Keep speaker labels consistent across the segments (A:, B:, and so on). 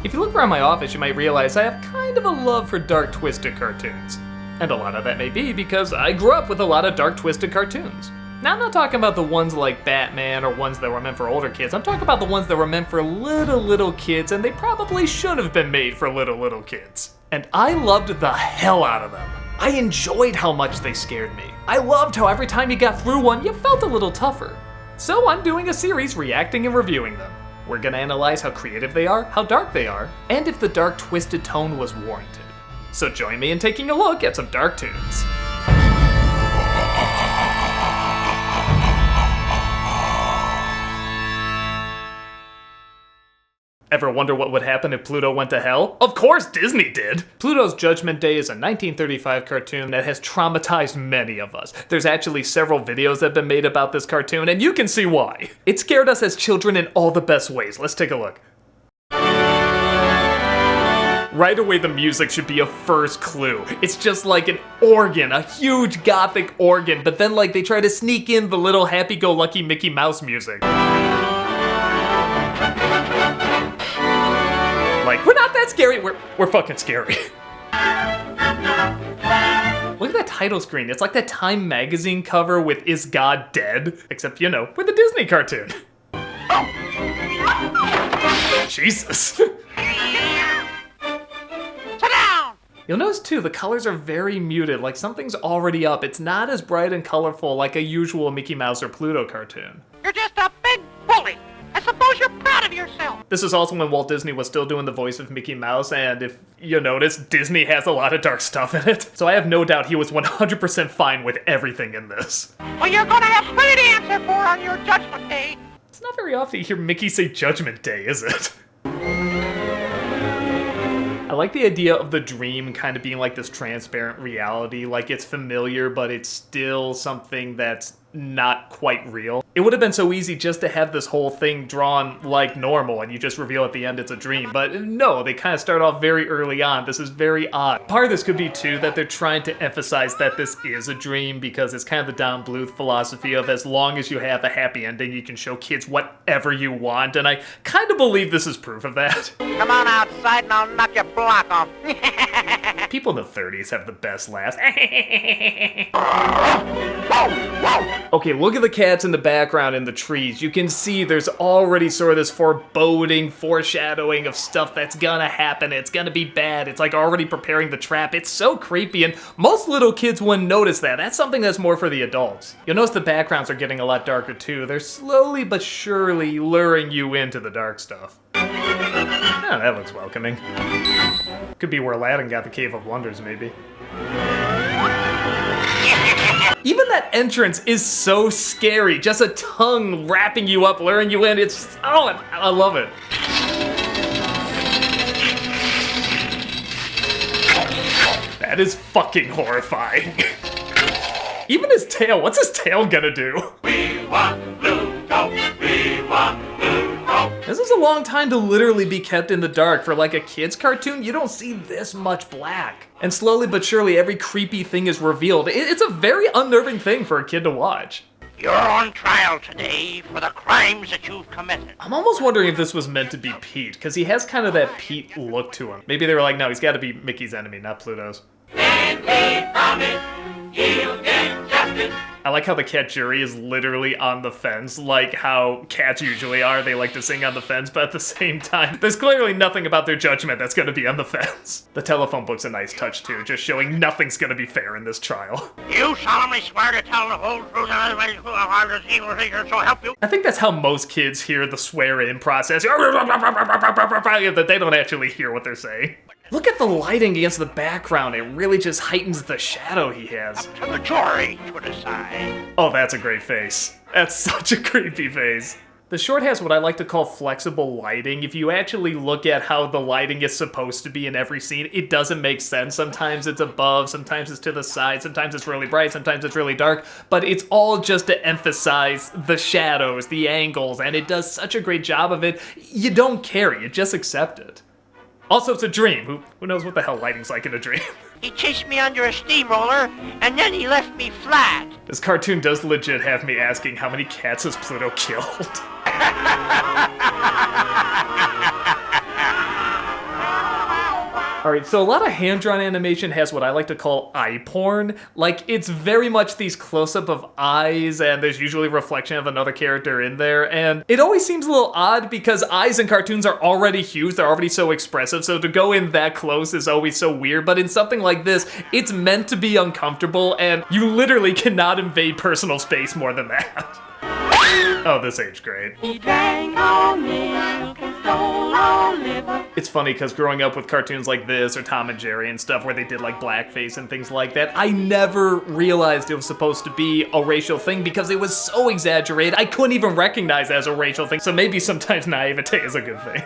A: If you look around my office, you might realize I have kind of a love for dark, twisted cartoons. And a lot of that may be because I grew up with a lot of dark, twisted cartoons. Now, I'm not talking about the ones like Batman or ones that were meant for older kids. I'm talking about the ones that were meant for little kids, and they probably should have been made for little kids. And I loved the hell out of them. I enjoyed how much they scared me. I loved how every time you got through one, you felt a little tougher. So I'm doing a series reacting and reviewing them. We're gonna analyze how creative they are, how dark they are, and if the dark twisted tone was warranted. So join me in taking a look at some dark tunes. Ever wonder what would happen if Pluto went to hell? Of course Disney did! Pluto's Judgement Day is a 1935 cartoon that has traumatized many of us. There's actually several videos that have been made about this cartoon, and you can see why. It scared us as children in all the best ways. Let's take a look. Right away, the music should be a first clue. It's just like an organ, a huge gothic organ, but then like they try to sneak in the little happy-go-lucky Mickey Mouse music. Like, we're not that scary, we're fucking scary. Look at that title screen. It's like that Time magazine cover with Is God Dead? Except, you know, with a Disney cartoon. Jesus. You'll notice too, the colors are very muted, like something's already up. It's not as bright and colorful like a usual Mickey Mouse or Pluto cartoon.
B: You're just a big bully. I suppose you're proud of yourself.
A: This is also when Walt Disney was still doing the voice of Mickey Mouse, and if you notice, Disney has a lot of dark stuff in it. So I have no doubt he was 100% fine with everything in this.
B: Well, you're gonna have plenty to answer for on your Judgment Day.
A: It's not very often you hear Mickey say Judgment Day, is it? I like the idea of the dream kind of being like this transparent reality, like it's familiar, but it's still something that's not quite real. It would have been so easy just to have this whole thing drawn like normal and you just reveal at the end it's a dream. But no, they kind of start off very early on. This is very odd. Part of this could be too that they're trying to emphasize that this is a dream because it's kind of the Don Bluth philosophy of as long as you have a happy ending, you can show kids whatever you want. And I kind of believe this is proof of that.
B: Come on outside and I'll knock your block off.
A: People in the 30s have the best laughs. Okay, look at the cats in the background in the trees. You can see there's already sort of this foreboding, foreshadowing of stuff that's gonna happen. It's gonna be bad. It's like already preparing the trap. It's so creepy, and most little kids wouldn't notice that. That's something that's more for the adults. You'll notice the backgrounds are getting a lot darker too. They're slowly but surely luring you into the dark stuff. Oh, that looks welcoming. Could be where Aladdin got the Cave of Wonders, maybe. Even that entrance is so scary. Just a tongue wrapping you up, luring you in. It's, oh, I love it. That is fucking horrifying. Even his tail, what's his tail gonna do?
C: We want Pluto, we want Pluto.
A: This is a long time to literally be kept in the dark. For like a kid's cartoon, you don't see this much black. And slowly but surely, every creepy thing is revealed. It's a very unnerving thing for a kid to watch.
B: You're on trial today for the crimes that you've committed.
A: I'm almost wondering if this was meant to be Pete, because he has kind of that Pete look to him. Maybe they were like, no, he's got to be Mickey's enemy, not Pluto's.
C: And he promised he'll get justice.
A: I like how the cat jury is literally on the fence, like how cats usually are. They like to sing on the fence, but at the same time, there's clearly nothing about their judgment that's going to be on the fence. The telephone book's a nice touch too, just showing nothing's going to be fair in this trial.
B: You solemnly swear to tell the whole truth and nothing but the evil figure, so help you.
A: I think that's how most kids hear the swear-in process. That they don't actually hear what they're saying. Look at the lighting against the background. It really just heightens the shadow he has.
B: Up to the jury to decide.
A: Oh, that's a great face. That's such a creepy face. The short has what I like to call flexible lighting. If you actually look at how the lighting is supposed to be in every scene, it doesn't make sense. Sometimes it's above, sometimes it's to the side, sometimes it's really bright, sometimes it's really dark, but it's all just to emphasize the shadows, the angles, and it does such a great job of it. You don't care, you just accept it. Also, it's a dream. Who knows what the hell lighting's like in a dream?
B: He chased me under a steamroller, and then he left me flat.
A: This cartoon does legit have me asking how many cats has Pluto killed. Alright, so a lot of hand-drawn animation has what I like to call eye porn. Like, it's very much these close-up of eyes, and there's usually a reflection of another character in there, and it always seems a little odd because eyes in cartoons are already huge, they're already so expressive, so to go in that close is always so weird, but in something like this, it's meant to be uncomfortable, and you literally cannot invade personal space more than that. Oh, this aged great.
C: He drank all milk and stole all liver.
A: It's funny because growing up with cartoons like this or Tom and Jerry and stuff where they did like blackface and things like that, I never realized it was supposed to be a racial thing because it was so exaggerated. I couldn't even recognize it as a racial thing, so maybe sometimes naivete is a good thing.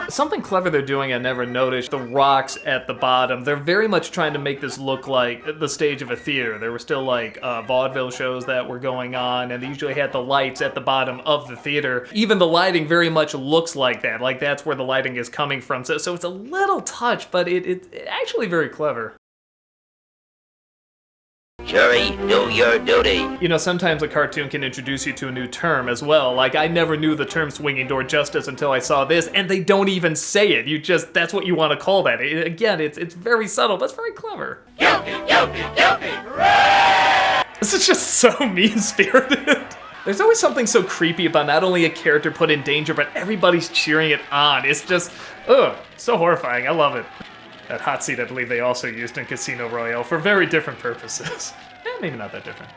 A: Something clever they're doing I never noticed, the rocks at the bottom, they're very much trying to make this look like the stage of a theater. There were still like vaudeville shows that were going on, and they usually had the lights at the bottom of the theater. Even the lighting very much looks like that, like that's where the lighting is coming from. So it's a little touch, but it's actually very clever.
B: Jerry, do your duty.
A: You know, sometimes a cartoon can introduce you to a new term as well. Like, I never knew the term swinging door justice until I saw this, and they don't even say it. That's what you want to call that. Again, it's very subtle, but it's very clever.
C: Guilty, guilty, guilty.
A: This is just so mean-spirited. There's always something so creepy about not only a character put in danger, but everybody's cheering it on. It's just, ugh, so horrifying. I love it. That hot seat, I believe they also used in Casino Royale for very different purposes. Maybe not that different.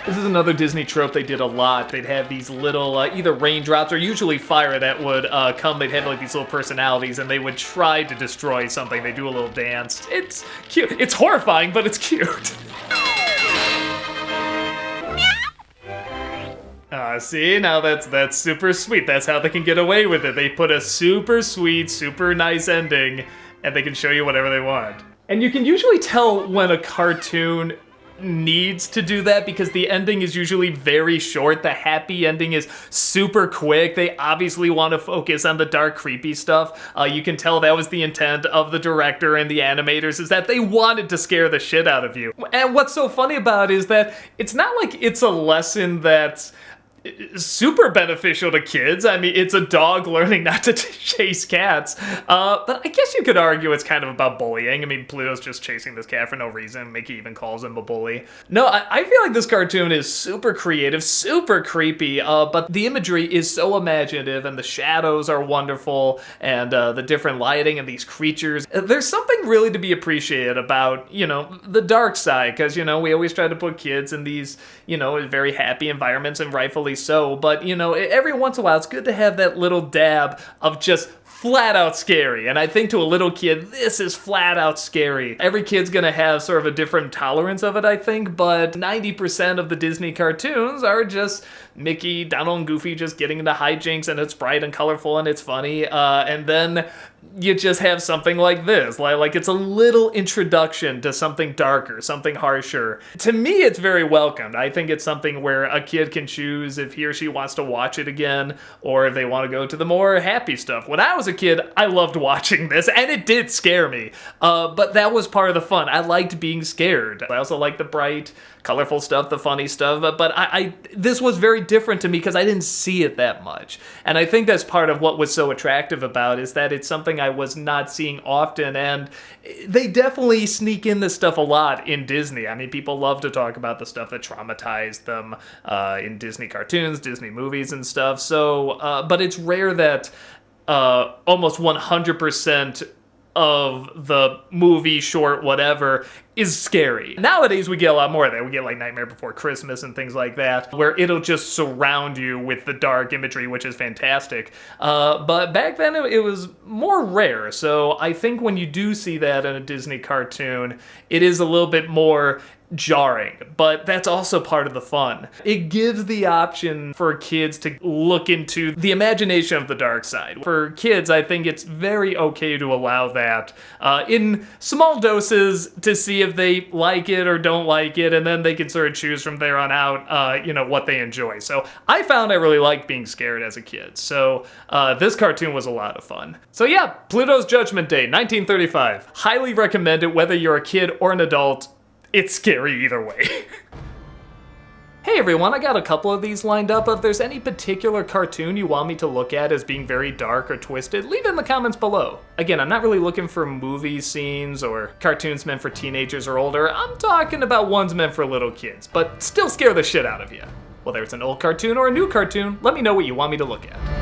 A: This is another Disney trope they did a lot. They'd have these little, either raindrops or usually fire that would come. They'd have like these little personalities and they would try to destroy something. They do a little dance. It's cute. It's horrifying, but it's cute. See, now that's super sweet. That's how they can get away with it. They put a super sweet, super nice ending, and they can show you whatever they want. And you can usually tell when a cartoon needs to do that because the ending is usually very short. The happy ending is super quick. They obviously want to focus on the dark, creepy stuff. You can tell that was the intent of the director and the animators, is that they wanted to scare the shit out of you. And what's so funny about it is that it's not like it's a lesson that's super beneficial to kids. I mean, it's a dog learning not to chase cats. But I guess you could argue it's kind of about bullying. I mean, Pluto's just chasing this cat for no reason. Mickey even calls him a bully. No, I feel like this cartoon is super creative, super creepy, but the imagery is so imaginative, and the shadows are wonderful, and the different lighting and these creatures. There's something really to be appreciated about, you know, the dark side, because, you know, we always try to put kids in these, you know, very happy environments, and rightfully so, but, you know, every once in a while it's good to have that little dab of just flat out scary. And I think to a little kid, this is flat out scary. Every kid's gonna have sort of a different tolerance of it, I think, but 90% of the Disney cartoons are just Mickey, Donald, and Goofy just getting into hijinks, and it's bright and colorful and it's funny, and then you just have something like this, like it's a little introduction to something darker, something harsher. To me, it's very welcomed. I think it's something where a kid can choose if he or she wants to watch it again, or if they want to go to the more happy stuff. When I was a kid, I loved watching this, and it did scare me, but that was part of the fun. I liked being scared. I also liked the bright, colorful stuff, the funny stuff, but this was very different to me because I didn't see it that much. And I think that's part of what was so attractive about it, is that it's something I was not seeing often, and they definitely sneak in this stuff a lot in Disney. I mean, people love to talk about the stuff that traumatized them in Disney cartoons, Disney movies and stuff, so, but it's rare that almost 100% of the movie, short, whatever, is scary. Nowadays, we get a lot more of that. We get like Nightmare Before Christmas and things like that, where it'll just surround you with the dark imagery, which is fantastic. But back then, it was more rare. So I think when you do see that in a Disney cartoon, it is a little bit more jarring, but that's also part of the fun. It gives the option for kids to look into the imagination of the dark side. For kids, I think it's very okay to allow that in small doses to see if they like it or don't like it, and then they can sort of choose from there on out, you know, what they enjoy. So I found I really liked being scared as a kid. So this cartoon was a lot of fun. So yeah, Pluto's Judgment Day, 1935. Highly recommend it whether you're a kid or an adult. It's scary either way. Hey everyone, I got a couple of these lined up. If there's any particular cartoon you want me to look at as being very dark or twisted, leave it in the comments below. Again, I'm not really looking for movie scenes or cartoons meant for teenagers or older. I'm talking about ones meant for little kids, but still scare the shit out of you. Whether it's an old cartoon or a new cartoon, let me know what you want me to look at.